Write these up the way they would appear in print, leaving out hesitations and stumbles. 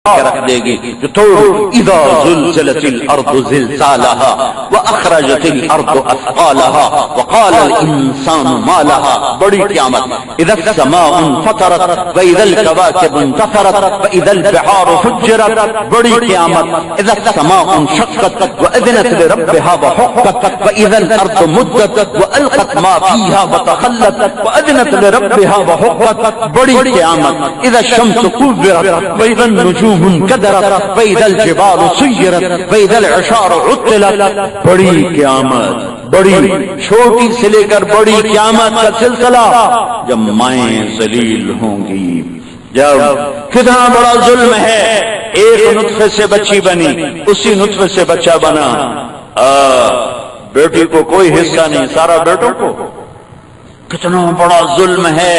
رکھ دے گی جو تو اذا زلزلت الارض زلزالها واخرجت الارض اثقالها وقال الانسان ما لها. بڑی قیامت. اذا السماء انفطرت واذا الكواكب انتثرت واذا البحار فجرت. بڑی قیامت. اذا السماء انشقت واذنت لربها وحقت واذا الارض مدت والقت ما فيها وتخلت واذنت لربها وحقت. بڑی قیامت. اذا الشمس كورت واذا النجوم منكدرت واذا الجبال سيرت واذا العشار عطلت. بڑی قیامت. بڑی چھوٹی سے لے کر بڑی قیامت کا سلسلہ جب مائیں ذلیل ہوں گی. جب کتنا بڑا ظلم ہے. ایک نطفے سے بچی بنی, اسی نطفے سے بچہ بنا. بیٹی کو کوئی حصہ نہیں, سارا بیٹوں کو. کتنا بڑا ظلم ہے,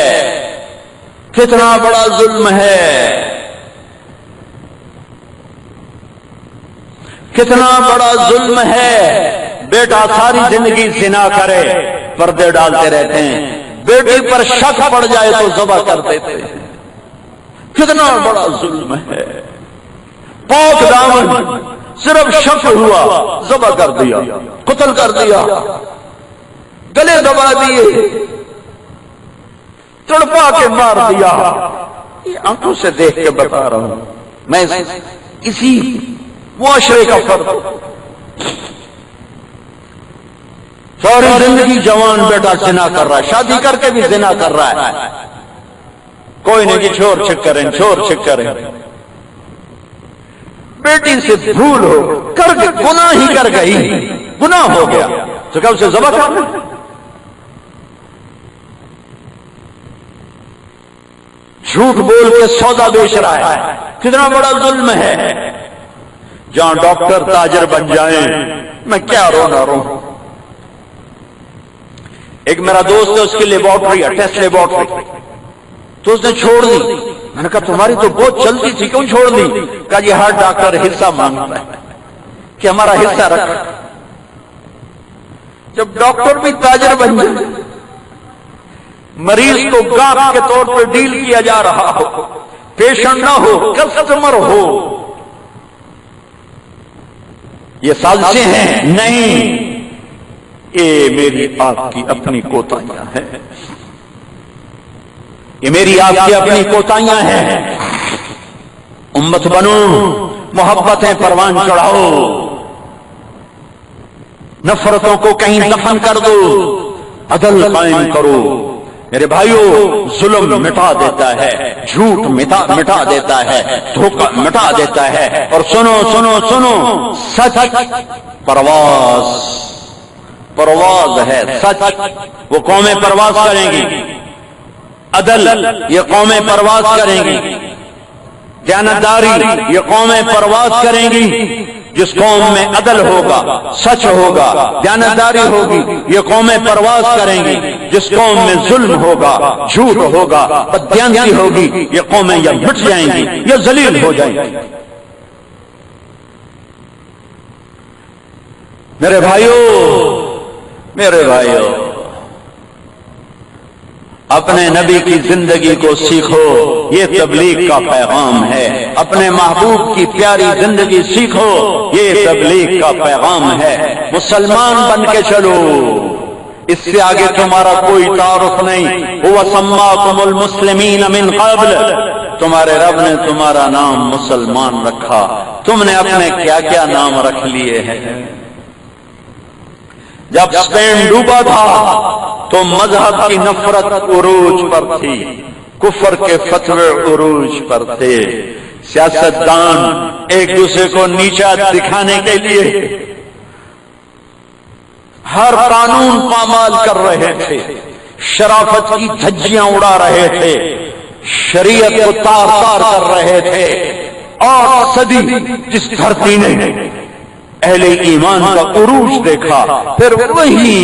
کتنا بڑا ظلم ہے, کتنا بڑا ظلم ہے. بیٹا ساری زندگی زنا کرے, پردے ڈالتے رہتے ہیں, بیٹی پر شک پڑ جائے تو ذبح کر دیتے ہیں. کتنا بڑا ظلم ہے. پاک دامن, صرف شک ہوا ذبح کر دیا, قتل کر دیا, گلے دبا دیے, تڑپا کے مار دیا. یہ آنکھوں سے دیکھ کے بتا رہا ہوں میں, اسی معاشرے کا فرق. ساری زندگی جوان بیٹا زنا کر رہا ہے, شادی کر کے بھی زنا کر رہا ہے. کوئی نہیں کہ چھوڑ چھک کریں, چھوڑ چھک کریں. بیٹی سے بھول ہو کر کے گناہ ہی کر گئی, گناہ ہو گیا تو کب سے ذبح کرنا. جھوٹ بول کے سودا بیچ رہا ہے. کتنا بڑا ظلم ہے. جہاں ڈاکٹر تاجر بن جائیں, میں کیا رونا رو. ایک میرا دوست ہے, اس کی لیبارٹری ہے, ٹیسٹ لیبارٹری, تو اس نے چھوڑ دی. میں نے کہا تمہاری تو بہت چلتی تھی, کیوں چھوڑ دی؟ کہا جی ہر ڈاکٹر حصہ مانگتا ہے کہ ہمارا حصہ رکھ. جب ڈاکٹر بھی تاجر بن جائے, مریض کو گاہک کے طور پر ڈیل کیا جا رہا ہو, پیشنٹ نہ ہو, کسٹمر ہو, یہ سازشیں ہیں. نہیں, یہ میری آپ کی اپنی کوتاہیاں ہیں, یہ میری آپ کی اپنی کوتاہیاں ہیں. امت بنو, محبتیں پروان چڑھاؤ, نفرتوں کو کہیں دفن کر دو, عدل قائم کرو. میرے بھائیو, ظلم مٹا دیتا ہے, جھوٹ مٹا دیتا ہے, دھوکہ مٹا دیتا ہے. اور سنو سنو سنو, سچ پرواز, پرواز ہے سچ. وہ قومیں پرواز کریں گی. عدل, یہ قومیں پرواز کریں گی. دیانتداری, یہ قومیں پرواز کریں گی. جس قوم میں عدل ہوگا, سچ ہوگا, دیانتداری ہوگی, یہ قومیں پرواز کریں گی. جس قوم میں ظلم ہوگا, جھوٹ ہوگا, بددیانتی ہوگی, یہ قومیں یا مٹ جائیں گی یا ذلیل ہو جائیں گی. میرے بھائیو, میرے بھائیو, اپنے نبی کی زندگی کو سیکھو, یہ تبلیغ کا پیغام ہے. اپنے محبوب کی پیاری زندگی سیکھو, یہ تبلیغ کا پیغام ہے. مسلمان بن کے چلو, اس سے آگے تمہارا کوئی تعارف نہیں. هو سماکم المسلمین من قبل, تمہارے رب نے تمہارا نام مسلمان رکھا, تم نے اپنے کیا کیا نام رکھ لیے ہیں. جب اسپین ڈوبا تھا تو مذہب کی نفرت عروج پر تھی, کفر کے فتوے عروج پر تھے. سیاستدان ایک دوسرے کو نیچا دکھانے کے لیے ہر قانون پامال کر رہے تھے, شرافت کی دھجیاں اڑا رہے تھے, شریعت کو تار تار کر رہے تھے. اور صدی جس دھرتی نے اہل ایمان کا عروج دیکھا, پھر وہی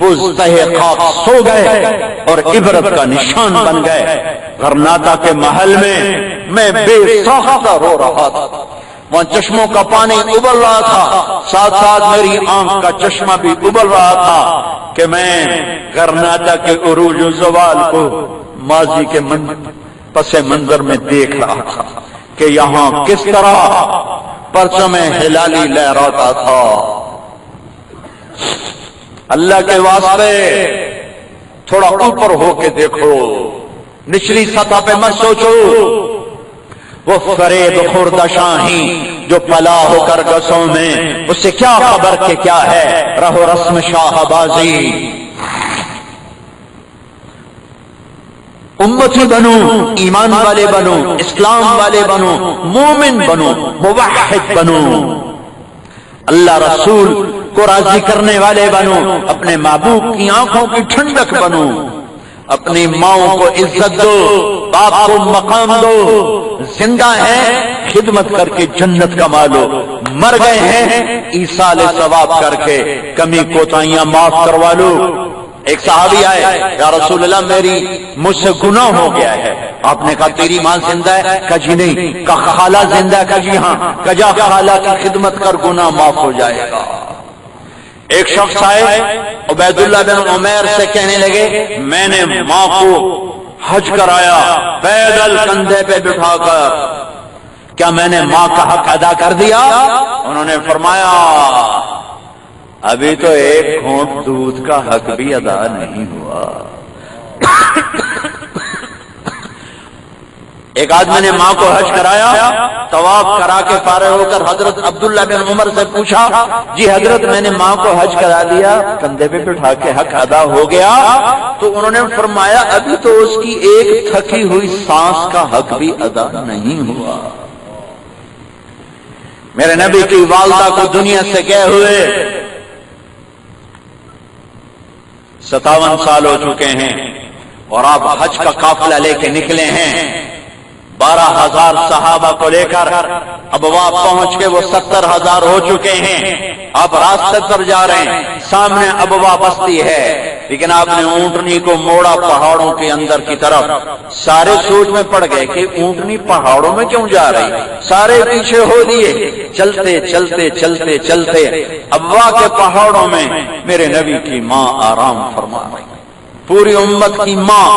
اس تہے خاک سو گئے اور عبرت کا نشان بن گئے. غرناطہ کے محل میں بے ساختہ رو رہا تھا, وہاں چشموں کا پانی ابل رہا تھا, ساتھ ساتھ میری آنکھ کا چشمہ بھی ابل رہا تھا کہ میں غرناطہ کے عروج و زوال کو ماضی کے پس منظر میں دیکھ رہا تھا کہ یہاں کس طرح پرچم ہلالی لہراتا تھا۔ اللہ کے واسطے تھوڑا اوپر ہو کے دیکھو، نچلی سطح پہ مت سوچو۔ وہ فریب خوردہ شاہی جو پلا ہو کر گسوں میں، اس سے کیا خبر کہ کیا ہے رہو رسم شاہ بازی۔ امتی بنو، ایمان والے بنو، اسلام والے بنو، مومن بنو، موحد بنو، اللہ رسول کو راضی کرنے والے بنو، اپنے محبوب کی آنکھوں کی ٹھنڈک بنو، اپنی ماؤں کو عزت دو، باپ کو مقام دو، زندہ ہیں خدمت کر کے جنت کما لو، مر گئے ہیں ایصال ثواب کر کے کمی کوتاہیاں معاف کروا لو۔ ایک صحابی آئے، یا رسول اللہ مجھ سے گناہ ہو گیا ہے۔ آپ نے کہا تیری ماں زندہ ہے؟ کہا جی نہیں۔ کہا خالہ زندہ ہے؟ کہا جی ہاں۔ کہا جا خالہ کی خدمت کر، گناہ معاف ہو جائے گا۔ ایک شخص آئے عبید اللہ بن عمیر سے کہنے لگے میں نے ماں کو حج کرایا پیدل کندھے پہ بٹھا کر، کیا میں نے ماں کا حق ادا کر دیا؟ انہوں نے فرمایا ابھی تو ایک گھونٹ دودھ کا حق بھی ادا نہیں ہوا۔ ایک آدمی نے ماں کو حج کرایا، طواف کرا کے فارغ ہو کر حضرت عبداللہ بن عمر سے پوچھا جی حضرت میں نے ماں کو حج کرا دیا، کندھے پہ بٹھا کے حق ادا ہو گیا؟ تو انہوں نے فرمایا ابھی تو اس کی ایک تھکی ہوئی سانس کا حق بھی ادا نہیں ہوا۔ میرے نبی کی والدہ کو دنیا سے گئے ہوئے 57 سال ہو چکے ہیں، اور آپ حج کا قافلہ لے کے نکلے ہیں 12,000 صحابہ کو لے کر۔ اب آپ پہنچ کے وہ 70,000 ہو چکے ہیں، آپ راستے پر جا رہے ہیں، سامنے ابوا بستی ہے، لیکن آپ نے اونٹنی کو موڑا پہاڑوں کے اندر کی طرف۔ سارے سوچ میں پڑ گئے کہ اونٹنی پہاڑوں میں کیوں جا رہی، سارے پیچھے ہو لیے، چلتے چلتے چلتے چلتے ابوا کے پہاڑوں میں میرے نبی کی ماں آرام فرما رہی، پوری امت کی ماں،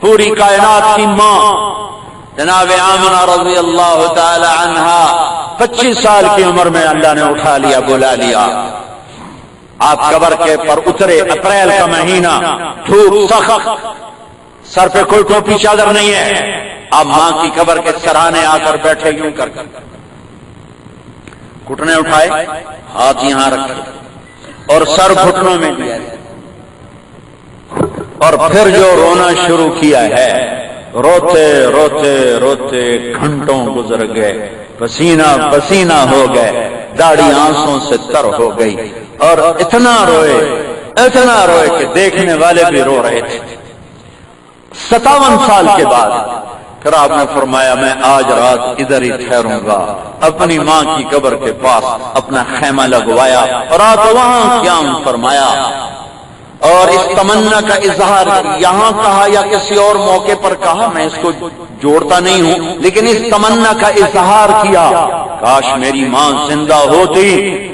پوری کائنات کی ماں جناب آمنہ رضی اللہ تعالی عنہا 25 سال کی عمر میں اللہ نے اٹھا لیا، بلا لیا۔ آپ قبر کے پر اترے، اپریل کا مہینہ، دھوپ سخت، سر پہ کوئی ٹوپی چادر نہیں ہے، آپ ماں کی قبر کے سرانے آ کر بیٹھے یوں کر گھٹنے اٹھائے، ہاتھ یہاں رکھے اور سر گھٹنوں میں لیا، اور پھر جو رونا شروع کیا ہے، روتے روتے روتے گھنٹوں گزر گئے، پسینہ پسینہ ہو گئے، داڑھی آنسوں سے تر ہو گئی، اور اتنا روئے کہ دیکھنے والے بھی رو رہے تھے۔ 57 سال کے بعد پھر آپ نے فرمایا میں آج رات ادھر ہی ٹھہروں گا، اپنی ماں کی قبر کے پاس اپنا خیمہ لگوایا، رات وہاں قیام فرمایا، اور اس تمنا کا اظہار یہاں کہا یا کسی اور موقع پر کہا میں اس کو جوڑتا نہیں ہوں، لیکن اس تمنا کا اظہار کیا کاش میری ماں زندہ ہوتی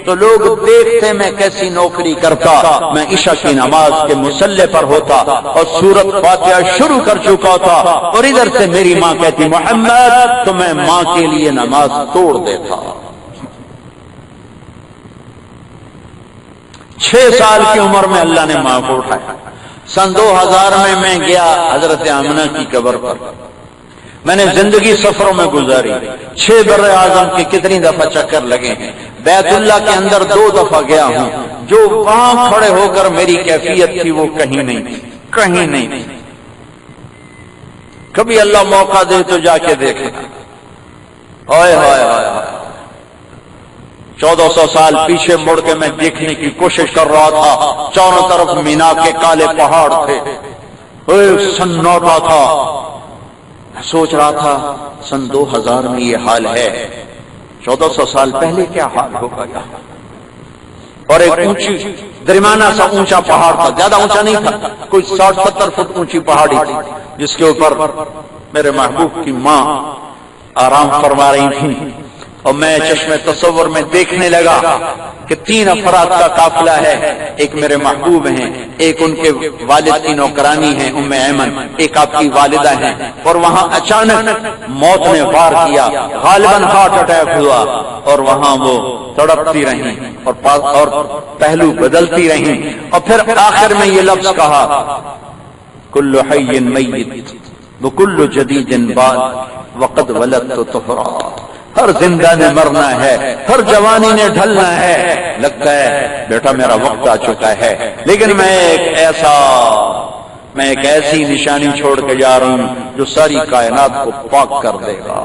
تو لوگ دیکھتے میں کیسی نوکری کرتا، میں عشاء کی نماز کے مصلی پر ہوتا اور سورت فاتحہ شروع کر چکا تھا، اور ادھر سے میری ماں کہتی محمد، تو میں ماں کے لیے نماز توڑ دیتا۔ 6 سال کی عمر میں اللہ نے ماں کو اٹھایا۔ سن 2000 میں گیا حضرت آمنہ کی قبر پر، میں نے زندگی سفروں میں گزاری، 6 بر اعظم کے کتنی دفعہ چکر لگے ہیں، بیت اللہ کے اندر 2 دفعہ گیا ہوں، جو وہاں کھڑے ہو کر میری کیفیت تھی وہ کہیں نہیں تھی، کہیں نہیں تھی۔ کبھی اللہ موقع دے تو جا کے دیکھے، ہائے ہائے ہائے، 1400 سال پیچھے مڑ کے میں دیکھنے کی کوشش کر رہا تھا، چاروں طرف مینا کے کالے پہاڑ تھے، سناٹا تھا، سوچ رہا تھا سن 2000 میں یہ حال ہے، 1400 سال پہلے کیا حال ہوگا یہاں۔ اور ایک اونچی درمیانہ سا اونچا پہاڑ تھا، زیادہ اونچا نہیں تھا، کوئی 60-70 فٹ اونچی پہاڑی تھی، جس کے اوپر میرے محبوب کی ماں آرام فرما رہی تھی۔ اور میں چشم تصور میں دیکھنے لگا کہ 3 افراد کا قافلہ ہے، ایک میرے محبوب ہیں، ایک ان کے والد کی نوکرانی ہے ام ایمن، ایک آپ کی والدہ ہیں، اور وہاں اچانک موت نے وار کیا، غالباً ہارٹ اٹیک ہوا، اور وہاں وہ تڑپتی رہیں اور پہلو بدلتی رہیں، اور پھر آخر میں یہ لفظ کہا کل حی میت وکل جدید باد وقد ولدت طہرا، ہر زندہ نے مرنا ہے، ہر جوانی نے ڈھلنا ہے، لگتا ہے بیٹا میرا وقت آ چکا ہے، لیکن میں ایک ایسی نشانی چھوڑ کے جا رہا ہوں جو ساری کائنات کو پاک کر دے گا۔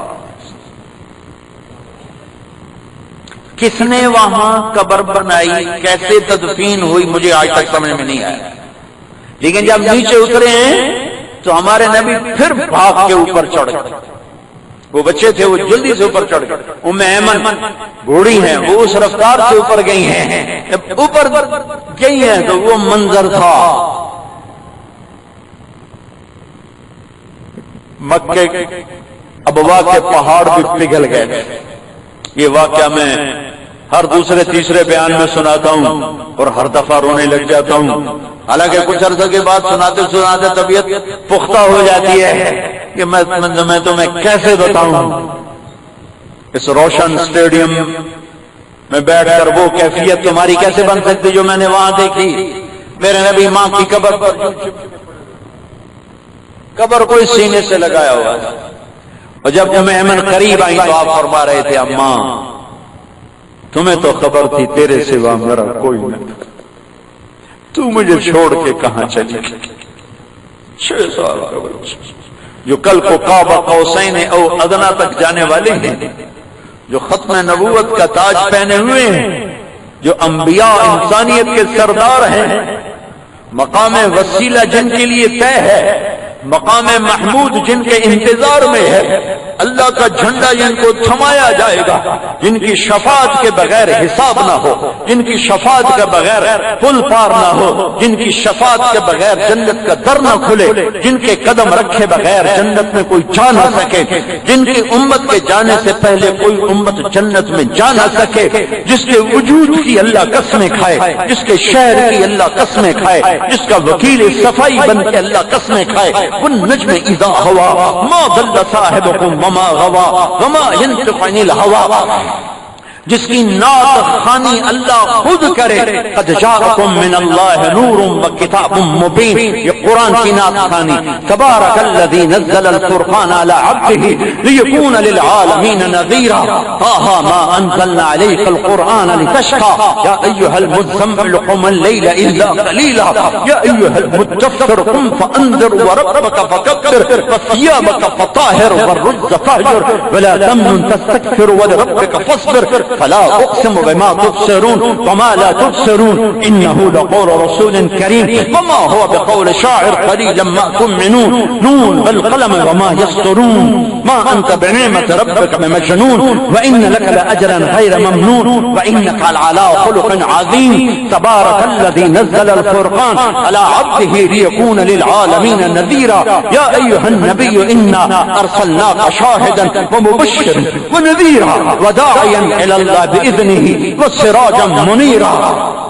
کس نے وہاں قبر بنائی، کیسے تدفین ہوئی، مجھے آج تک سمجھ میں نہیں آیا، لیکن جب نیچے اترے ہیں تو ہمارے نبی پھر بھاگ کے اوپر چڑھ گئے، وہ بچے تھے وہ جلدی سے اوپر چڑھ گئے، ام ایمن بوڑھی ہیں، وہ اس رفتار سے اوپر گئی ہیں، جب اوپر گئی ہیں تو وہ منظر تھا، مکے ابوا کے پہاڑ بھی پگھل گئے۔ یہ واقعہ میں ہر دوسرے تیسرے بیان میں سناتا ہوں اور ہر دفعہ رونے لگ جاتا ہوں، حالانکہ کچھ عرصے کے بعد سناتے سناتے طبیعت پختہ ہو جاتی ہے کہ میں تمہیں کیسے بتاؤں اس روشن اسٹیڈیم میں بیٹھ کر وہ کیفیت تمہاری کیسے بن سکتی جو میں نے وہاں دیکھی۔ میرے نبی ماں کی قبر کوئی سینے سے لگایا ہوا تھا، اور جب تمہیں ایمن قریب آئی تو آپ فرما رہے تھے اماں تمہیں تو خبر تھی تیرے سوا میرا کوئی نہیں، تو مجھے چھوڑ کے کہاں چلی گئی۔ 6 سال کا بچہ جو کل کو قاب قوسین او ادنا تک جانے والے ہیں، جو ختم نبوت کا تاج پہنے ہوئے ہیں، جو انبیاء انسانیت کے سردار ہیں، مقام وسیلہ جن کے لیے طے ہے، مقام محمود جن کے انتظار میں ہے، اللہ کا جھنڈا جن کو تھمایا جائے گا، جن کی شفاعت کے بغیر حساب نہ ہو، جن کی شفاعت کے بغیر پل پار نہ ہو، جن کی شفاعت کے بغیر جنت کا در نہ کھلے، جن کے قدم رکھے بغیر جنت میں کوئی جا نہ سکے، جن کی امت کے جانے سے پہلے کوئی امت جنت میں جا نہ سکے، جس کے وجود کی اللہ قسمیں کھائے، جس کے شہر کی اللہ قسمیں کھائے، جس کا وکیل صفائی بن کے اللہ قسمیں کھائے، والنجم اذا ہوا ما ضل صاحبكم وما غوا وما ينطق عن الهوى، جس کی نعت خوانی اللہ خود کرے، قد جاءکم من اللہ نور وکتاب مبین، یہ قرآن کی نعت خوانی، تبارک الذی نزل الفرقان علی عبده لیکون للعالمین نذیرا، طه ما انزلنا علیک القرآن لتشقى یا ایها المزمل قم اللیل الا قلیلا یا ایها المدثر قم فانذر وربک فکبر وثیابک فطاہر والرجز فاہجر ولا تمنن تستكثر ولربک فاصبر فلا اقسم بما تبصرون وما لا تبصرون انه لقول رسول كريم وما هو بقول شاعر قليلا ما تؤمنون نون والقلم وما يسطرون ما انت بنعمة ربك بمجنون وان لك لاجرا غير ممنون وانك على خلق عظيم تبارك الذي نزل الفرقان على عبده ليكون للعالمين نذيرا يا ايها النبي انا ارسلناك شاهدا ومبشرا ونذيرا وداعيا الى الله بإذنه والسراجا منيرا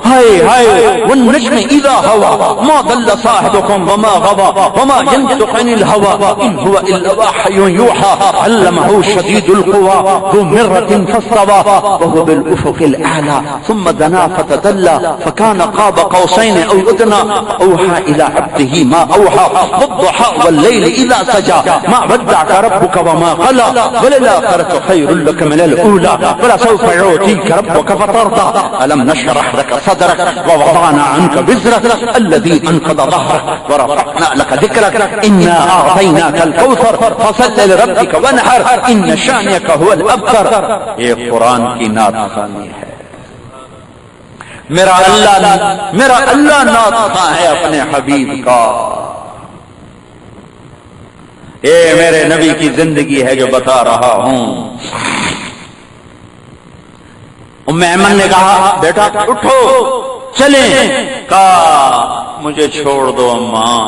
ہائے ہائے والنجم اذا هوى ما ضل صاحبكم وما غوى وما ينطق عن الهوى ان هو الا وحي يوحى علمه شديد القوى ذو مرة فاستوى وهو بالافق الاعلى ثم دنا فتدلى فكان قاب قوسين او ادنى اوحى الى عبده ما اوحى والضحى والليل اذا سجى ما ودعك ربك وما قلى وللآخرة خير لك من الاولى ولسوف يعطيك ربك فترضى الم نشرح لك صدرك ووضعنا عنك وزرك الذي انقض ظهرك ورفعنا لك ذكرك انا اعطيناك الكوثر فصل لربك وانحر ان شانئك هو الابتر۔ یہ قرآن کی نعت خوانی ہے، میرا اللہ نعت خواں ہے اپنے حبیب کا، یہ میرے نبی کی زندگی ہے جو بتا رہا ہوں۔ ام ایمن نے کہا بیٹا اٹھو چلیں، کہا مجھے چھوڑ دو اماں۔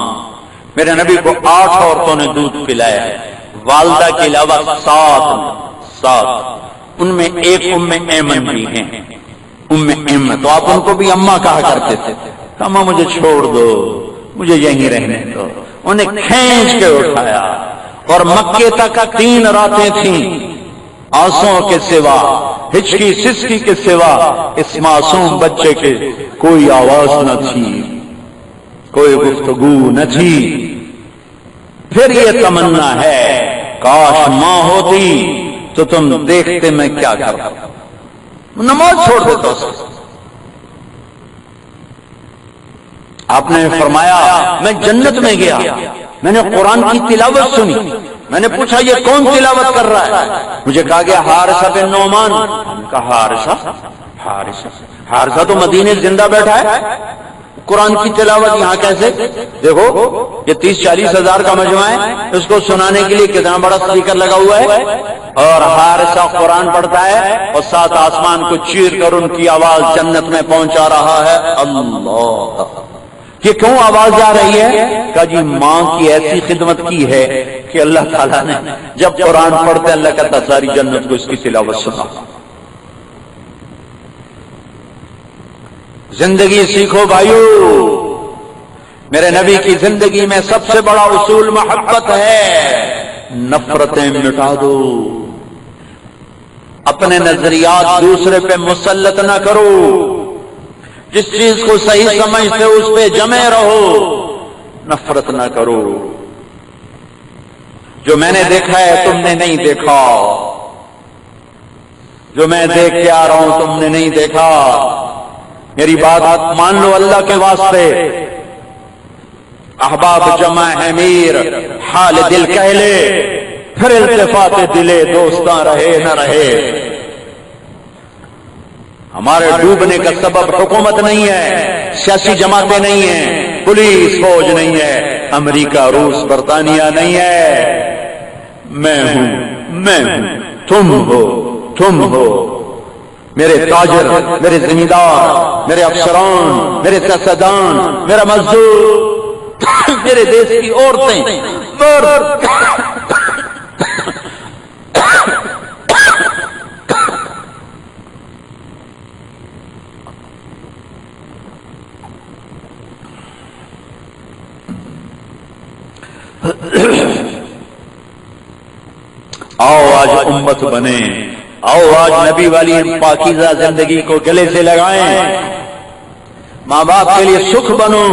میرے نبی کو 8 عورتوں نے دودھ پلایا ہے، والدہ کے علاوہ 7۔ ان میں ایک ام ایمن بھی ہیں، ام ایمن، تو آپ ان کو بھی اماں کہا کرتے تھے، اماں مجھے چھوڑ دو، مجھے یہیں رہنے دو، انہیں کھینچ کے اٹھایا، اور مکے تک 3 راتیں تھیں، آنسوں کے سوا، ہچکی سسکی کے سوا اس معصوم بچے کے کوئی آواز نہ تھی، کوئی گفتگو نہ تھی۔ پھر یہ تمنا ہے کاش ماں ہوتی تو تم دیکھتے میں کیا کرتا، نماز چھوڑ دیتا اس کو۔ آپ نے فرمایا میں جنت میں گیا، میں نے قرآن کی تلاوت سنی، میں نے پوچھا یہ کون تلاوت کر رہا ہے؟ مجھے کہا گیا حارثہ بن نعمان۔ میں نے کہا حارثہ تو مدینے زندہ بیٹھا ہے، قرآن کی تلاوت یہاں کیسے؟ دیکھو یہ 30-40 ہزار کا مجمع ہے، اس کو سنانے کے لیے کتنا بڑا اسپیکر لگا ہوا ہے، اور حارثہ قرآن پڑھتا ہے اور 7 آسمان کو چیر کر ان کی آواز جنت میں پہنچا رہا ہے۔ اللہ، یہ کیوں آواز جا رہی ہے؟ کہ جی ماں کی ایسی خدمت کی ہے کہ اللہ تعالیٰ نے جب قرآن پڑھتے اللہ کہتا ساری جنت کو اس کی تلاوت سنا۔ زندگی سیکھو بھائیو، میرے نبی کی زندگی میں سب سے بڑا اصول محبت ہے، نفرتیں مٹا دو، اپنے نظریات دوسرے پہ مسلط نہ کرو، جس چیز کو صحیح سمجھتے ہو اس پہ جمے رہو، نفرت نہ کرو۔ جو میں نے دیکھا ہے تم نے نہیں دیکھا، جو میں دیکھ کے آ رہا ہوں تم نے نہیں دیکھا، میری بات مان لو اللہ کے واسطے۔ احباب جمع ہے میر، حال دل کہہ لے، پھر التفات دلے دوستاں رہے نہ رہے۔ ہمارے ڈوبنے کا سبب حکومت نہیں ہے، سیاسی جماعتیں نہیں ہیں، پولیس فوج نہیں ہے، امریکہ روس برطانیہ نہیں ہے، میں ہوں، تم ہو، میرے تاجر، میرے زمیندار، میرے افسران، میرے سیاستدان، میرا مزدور، میرے دیش کی عورتیں، آؤ آج امت بنے، آؤ آج نبی والی پاکیزہ زندگی کو گلے سے لگائیں، ماں باپ کے لیے سکھ بنو،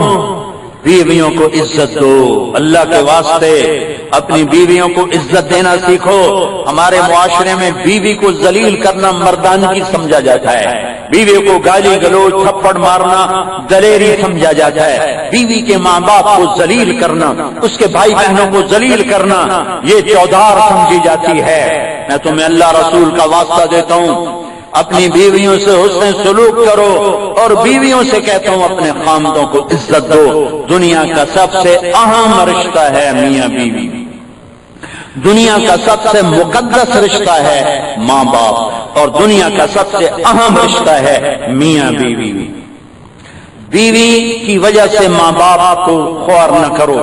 بیویوں کو عزت دو، اللہ کے واسطے اپنی بیویوں کو عزت دینا سیکھو۔ ہمارے معاشرے میں بیوی کو ذلیل کرنا مردانگی سمجھا جاتا ہے، بیوی کو گالی گلوچ تھپڑ مارنا دلیری سمجھا جاتا ہے، بیوی کے ماں باپ کو ذلیل کرنا، اس کے بھائی بہنوں کو ذلیل کرنا یہ چودھار سمجھی جاتی ہے۔ میں تمہیں اللہ رسول کا واسطہ دیتا ہوں، اپنی بیویوں سے حسن سلوک کرو، اور بیویوں سے کہتا ہوں اپنے خامدوں کو عزت دو۔ دنیا کا سب سے اہم رشتہ ہے میاں بیوی، دنیا کا سب سے مقدس رشتہ ہے ماں باپ، اور دنیا کا سب سے اہم رشتہ ہے میاں بیوی۔ بیوی کی وجہ سے ماں باپ کو خوار نہ کرو،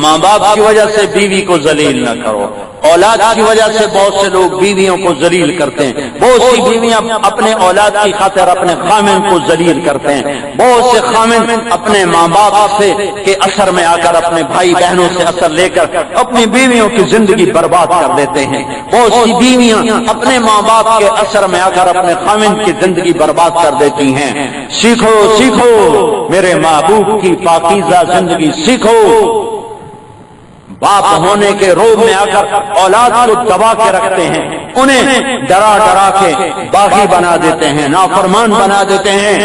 ماں باپ کی وجہ سے بیوی کو ذلیل نہ کرو۔ اولاد کی وجہ سے بہت سے لوگ بیویوں کو ذلیل کرتے ہیں، بہت سی بیویاں اپنے اولاد کی خاطر اپنے خامن کو ذلیل کرتے ہیں، بہت سے خامن اپنے ماں باپ سے کے اثر میں آ کر، اپنے بھائی بہنوں سے اثر لے کر اپنی بیویوں کی زندگی برباد کر دیتے ہیں، بہت سی بیویاں اپنے ماں باپ کے اثر میں آ کر اپنے خامن کی زندگی برباد کر دیتی ہیں۔ سیکھو سیکھو میرے محبوب کی پاکیزہ زندگی سیکھو۔ باپ ہونے کے روب میں آ کر اولاد کو دبا کے رکھتے ہیں، انہیں ڈرا ڈرا کے باغی بنا دیتے ہیں، نافرمان بنا دیتے ہیں۔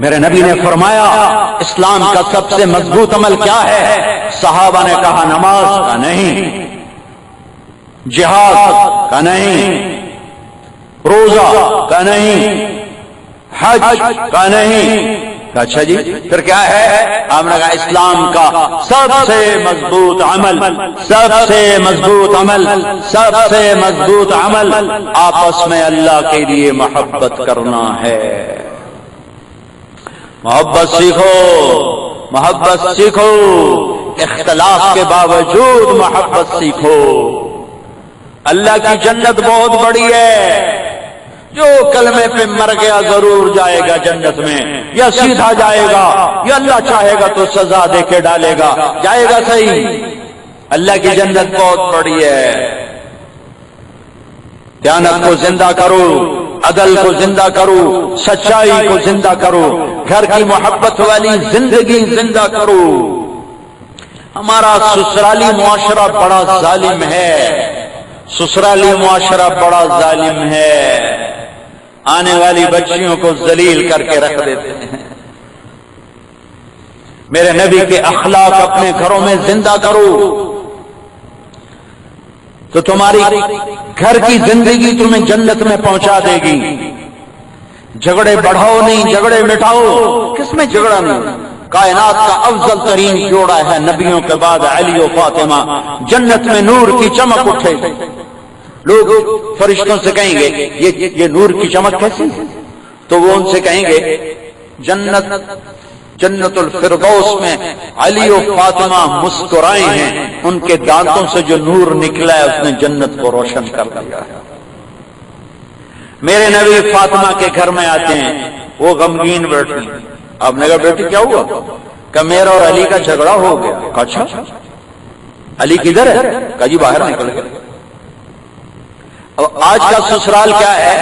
میرے نبی نے فرمایا اسلام کا سب سے مضبوط عمل کیا ہے؟ صحابہ نے کہا نماز کا نہیں، جہاد کا نہیں، روزہ کا نہیں، حج کا نہیں۔ اچھا جی پھر کیا ہے؟ آپ نے کہا اسلام کا سب سے مضبوط عمل، سب سے مضبوط عمل، سب سے مضبوط عمل آپس میں اللہ کے لیے محبت کرنا ہے۔ محبت سیکھو، محبت سیکھو، اختلاف کے باوجود محبت سیکھو۔ اللہ کی جنت بہت بڑی ہے، جو کلمے پہ مر گیا ضرور جائے گا جنت میں، یا سیدھا جائے گا یا اللہ چاہے گا تو سزا دے کے ڈالے گا، جائے گا صحیح۔ اللہ کی جنت بہت بڑی ہے۔ دیانت کو زندہ کرو، عدل کو زندہ کرو، سچائی کو زندہ کرو، گھر کی محبت والی زندگی زندہ کرو۔ ہمارا سسرالی معاشرہ بڑا ظالم ہے، سسرالی معاشرہ بڑا ظالم ہے، آنے والی بچیوں کو ذلیل کر کے رکھ دیتے ہیں۔ میرے نبی کے اخلاق اپنے گھروں میں زندہ کرو تو تمہاری گھر کی زندگی تمہیں جنت میں پہنچا دے گی۔ جھگڑے بڑھاؤ نہیں، جھگڑے مٹاؤ۔ کس میں جھگڑا نہیں؟ کائنات کا افضل ترین جوڑا ہے نبیوں کے بعد علی و فاطمہ، جنت میں نور کی چمک اٹھے۔ لوگ فرشتوں سے کہیں گے یہ نور کی چمک کیسی؟ تو وہ ان سے کہیں گے جنت الفردوس میں علی و فاطمہ مسکرائے ہیں، ان کے دانتوں سے جو نور نکلا ہے اس نے جنت کو روشن کر دیا ہے۔ میرے نبی فاطمہ کے گھر میں آتے ہیں، وہ غمگین بیٹھی۔ آپ نے کہا بیٹی کیا ہوا؟ کہ میرا اور علی کا جھگڑا ہو گیا۔ اچھا علی کدھر ہے؟ کہا جی باہر نکل گئے۔ آج کا سسرال کیا ہے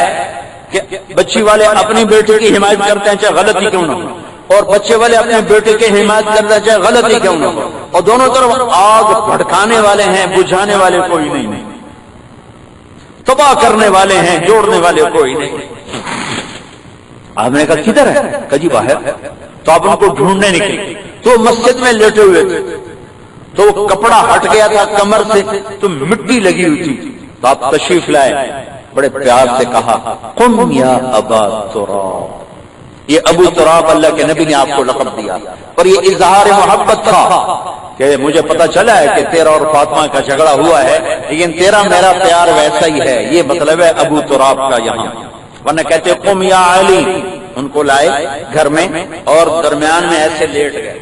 کہ بچی والے اپنی بیٹی کی حمایت کرتے ہیں چاہے غلطی کیوں نہ ہو، اور بچے والے اپنے بیٹے کی حمایت کرتے ہیں چاہے غلطی کیوں نہ ہو، اور دونوں طرف آگ بھڑکانے والے ہیں، بجھانے والے کوئی نہیں، تباہ کرنے والے ہیں، جوڑنے والے کوئی نہیں۔ آپ نے کہا کدھر ہے؟ کہا جی باہر۔ تو آپ ان کو ڈھونڈنے نکلے تو مسجد میں لیٹے ہوئے تھے، تو وہ کپڑا ہٹ گیا تھا کمر سے تو مٹی لگی ہوئی تھی، تو آپ تشریف لائے، بڑے پیار سے کہا قم یا ابا تراب۔ یہ ابو تراب اللہ کے نبی نے آپ کو لقب دیا، اور یہ اظہار محبت تھا کہ مجھے پتا چلا ہے کہ تیرا اور فاطمہ کا جھگڑا ہوا ہے، لیکن تیرا میرا پیار ویسا ہی ہے، یہ مطلب ہے ابو تراب کا یہاں۔ ورنہ کہتے قم یا علی، ان کو لائے گھر میں اور درمیان میں ایسے لیٹ گئے،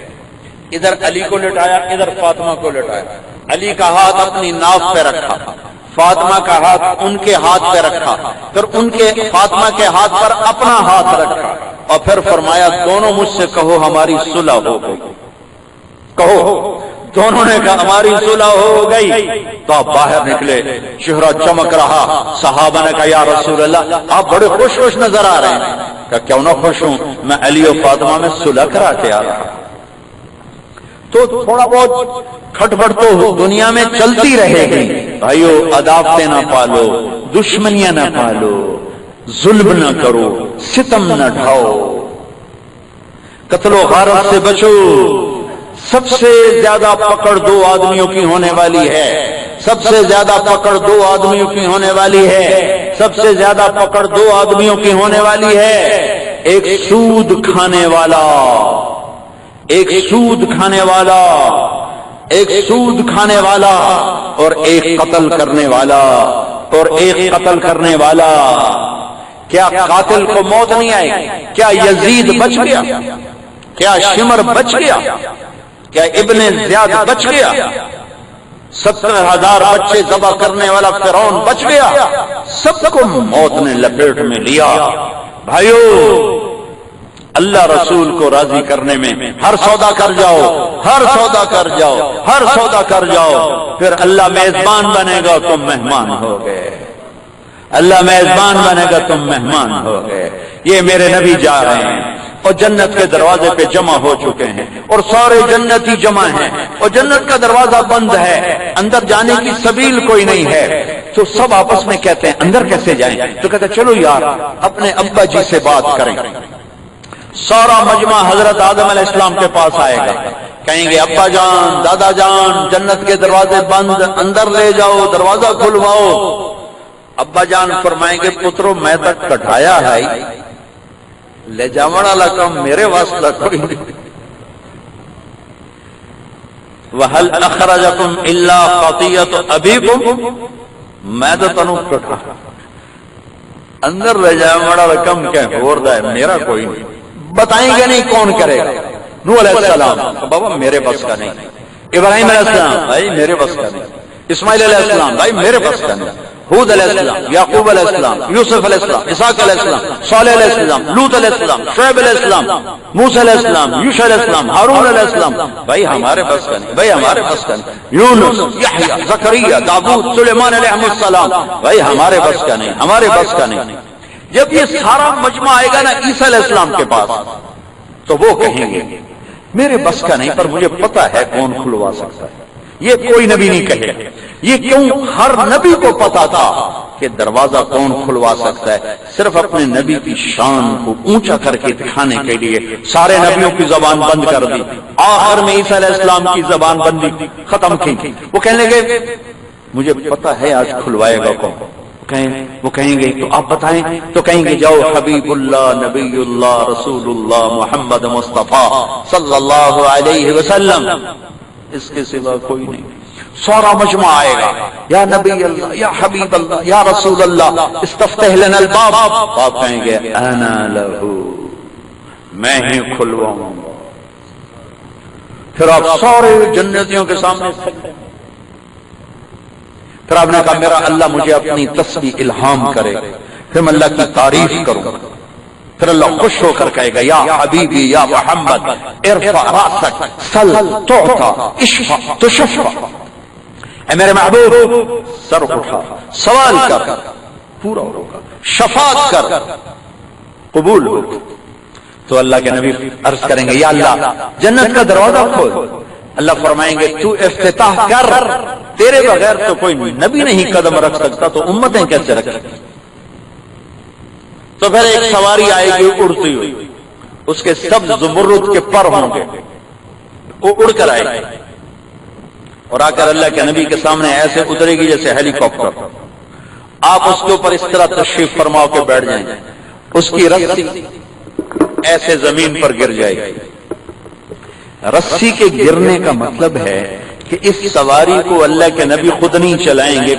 ادھر علی کو لٹایا، ادھر فاطمہ کو لٹایا، علی کا ہاتھ اپنی ناف پہ رکھا، فاطمہ کا ہاتھ ان کے ہاتھ پہ رکھا، پھر ان کے فاطمہ کے ہاتھ پر اپنا ہاتھ رکھا، اور پھر فرمایا دونوں مجھ سے کہو ہماری صلح ہو گئی۔ کہو، دونوں نے کہا ہماری صلح ہو گئی۔ تو آپ باہر نکلے، چہرہ چمک رہا، صحابہ نے کہا یا رسول اللہ آپ بڑے خوش خوش نظر آ رہے ہیں۔ کہا کیوں نہ خوش ہوں، میں علی و فاطمہ میں صلح کرا کے آ رہا۔ تو تھوڑا بہت کھٹپٹ تو دنیا میں چلتی رہے گی، بھائیو عداوتیں نہ پالو، دشمنیاں نہ پالو، ظلم نہ کرو، ستم نہ ڈھاؤ، قتل و غارت سے بچو۔ سب سے زیادہ پکڑ دو آدمیوں کی ہونے والی ہے، سب سے زیادہ پکڑ دو آدمیوں کی ہونے والی ہے، سب سے زیادہ پکڑ دو آدمیوں کی ہونے والی ہے، ایک سود کھانے والا، ایک سود کھانے والا، ایک سود کھانے والا، اور ایک قتل کرنے والا، اور ایک قتل کرنے والا۔ کیا قاتل کو موت نہیں آئی؟ کیا یزید بچ گیا؟ کیا شمر بچ گیا؟ کیا ابن زیاد بچ گیا؟ 70,000 بچے ذبح کرنے والا فرعون بچ گیا؟ سب کو موت نے لپیٹ میں لیا۔ بھائیو اللہ رسول کو راضی کرنے میں ہر سودا کر جاؤ، ہر سودا کر جاؤ، ہر سودا کر جاؤ، پھر اللہ میزبان بنے گا تم مہمان ہو گئے، اللہ میزبان بنے گا تم مہمان ہو گئے۔ یہ میرے نبی جا رہے ہیں اور جنت کے دروازے پہ جمع ہو چکے ہیں، اور سارے جنتی جمع ہیں، اور جنت کا دروازہ بند ہے، اندر جانے کی سبیل کوئی نہیں ہے۔ تو سب آپس میں کہتے ہیں اندر کیسے جائیں؟ تو کہتے ہیں چلو یار اپنے ابا جی سے بات کریں۔ سارا مجمع حضرت آدم علیہ السلام کے پاس آئے گا، کہیں گے ابا جان، دادا جان، جنت کے دروازے بند، اندر لے جاؤ، دروازہ کھلواؤ۔ ابا جان فرمائیں گے پترو میں تک کٹھایا ہے، لے جاون والا کام میرے واسطہ کوئی نہیں۔ وَهَلْ أَخْرَجَكُمْ إِلَّا خَطِيَّةُ أَبِيكُمْ، میں تو تنو کٹھا اندر لے جاون والا کام کہ ہور دا ہے، میرا کوئی نہیں۔ بتائیں گے نہیں کون کرے گا؟ نوح علیہ السلام بابا میرے بس کا نہیں، ابراہیم علیہ السلام بھائی میرے بس کا نہیں، اسماعیل علیہ السلام بھائی میرے بس کا نہیں، حود علیہ السلام، یعقوب علیہ السلام، یوسف علیہ السلام، اسحاق علیہ السلام، صالح علیہ السلام، لوط علیہ السلام، شعیب علیہ السلام، موسیٰ علیہ السلام، یوشع علیہ السلام، ہارون علیہ السلام. بھائی ہمارے بس کا نہیں، بھائی ہمارے بس کا نہیں. یونس، یحییٰ، زکریا، داؤد، سلیمان علیہ السلام، بھائی ہمارے بس کا نہیں، ہمارے بس کا نہیں. جب یہ سارا مجمع آئے گا نا عیسیٰ علیہ السلام کے پاس تو وہ کہیں گے میرے بس کا نہیں، پر مجھے پتا ہے کون کھلوا سکتا ہے. یہ کوئی نبی نہیں کہے. یہ کیوں؟ ہر نبی کو پتا تھا کہ دروازہ کون کھلوا سکتا ہے. صرف اپنے نبی کی شان کو اونچا کر کے دکھانے کے لیے سارے نبیوں کی زبان بند کر دی. آخر میں عیسیٰ علیہ السلام کی زبان بندی ختم کی. وہ کہنے لگے مجھے پتا ہے آج کھلوائے گا کون. وہ کہیں گے تو آپ بتائیں. تو کہیں گے جاؤ حبیب اللہ، نبی اللہ، رسول اللہ، محمد مصطفیٰ صلی اللہ علیہ وسلم، اس کے سوا کوئی نہیں. سارا مجمع آئے گا، یا نبی اللہ، یا حبیب اللہ، یا رسول اللہ، استفتح لنا الباب. آپ کہیں گے انا لہو، میں ہی کھلواؤں گا. پھر آپ سارے جنتیوں کے سامنے پھر آپ نے کہا میرا اللہ مجھے اپنی تسبیح الہام کرے، پھر میں اللہ کی تعریف کروں. پھر اللہ خوش ہو کر کہے گا یا حبیبی یا محمد ارفع راسک سل تعطا اشفع تشفع. اے میرے محبوب سر اٹھا، سوال کر، پورا ہوگا، شفاعت کر، قبول ہو. تو اللہ کے نبی عرض کریں گے یا اللہ جنت کا دروازہ کھول. اللہ فرمائیں گے تو افتتاح کر، تیرے بغیر تو کوئی نبی نہیں قدم رکھ سکتا، تو امتیں کیسے رکھیں. تو پھر ایک سواری آئے گی اڑتی ہوئی، اس کے سبز زمرد کے پر ہوں گے، وہ اڑ کر آئے گی اور آ کر اللہ کے نبی کے سامنے ایسے اترے گی جیسے ہیلی کاپٹر. آپ اس کے اوپر اس طرح تشریف فرماؤ کے بیٹھ جائیں، اس کی رسی ایسے زمین پر گر جائے گی. رسی کے گرنے کا مطلب ہے کہ اس سواری کو اللہ کے نبی خود نہیں چلائیں گے،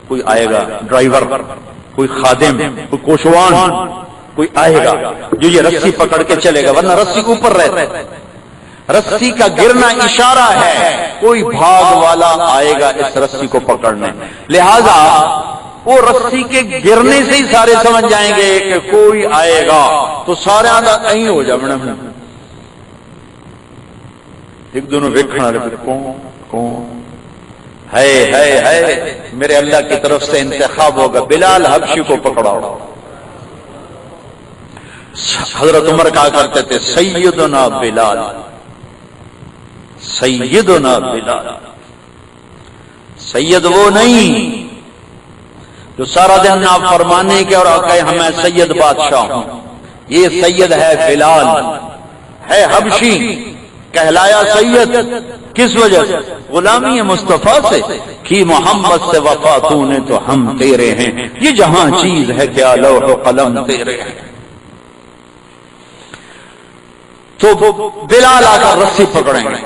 کوئی آئے گا، ڈرائیور، کوئی خادم، کوئی کوشوان، کوئی آئے گا جو یہ رسی پکڑ کے چلے گا، ورنہ رسی اوپر رہتا ہے. رسی کا گرنا اشارہ ہے کوئی بھاگ والا آئے گا اس رسی کو پکڑنے. لہذا وہ رسی کے گرنے سے ہی سارے سمجھ جائیں گے کہ کوئی آئے گا، تو سارے نہیں ہو جائے. ایک دونوں ویکھنا رہے کون ہے میرے اللہ کی طرف سے انتخاب ہوگا، بلال حبشی کو پکڑاؤ. حضرت عمر کہا کرتے تھے سیدنا بلال، سیدنا بلال. سید وہ نہیں جو سارا دن آپ فرمانے کے اور کہے میں سید بادشاہ ہوں. یہ سید ہے بلال، ہے حبشی، کہلایا سید کس وجہ سے؟ غلامی مصطفیٰ سے کی محمد سے وفا تو نے تو ہم تیرے ہیں، یہ جہاں چیز ہے کیا لوح و قلم تیرے ہیں. تو بلال آ کر رسی پکڑیں گے.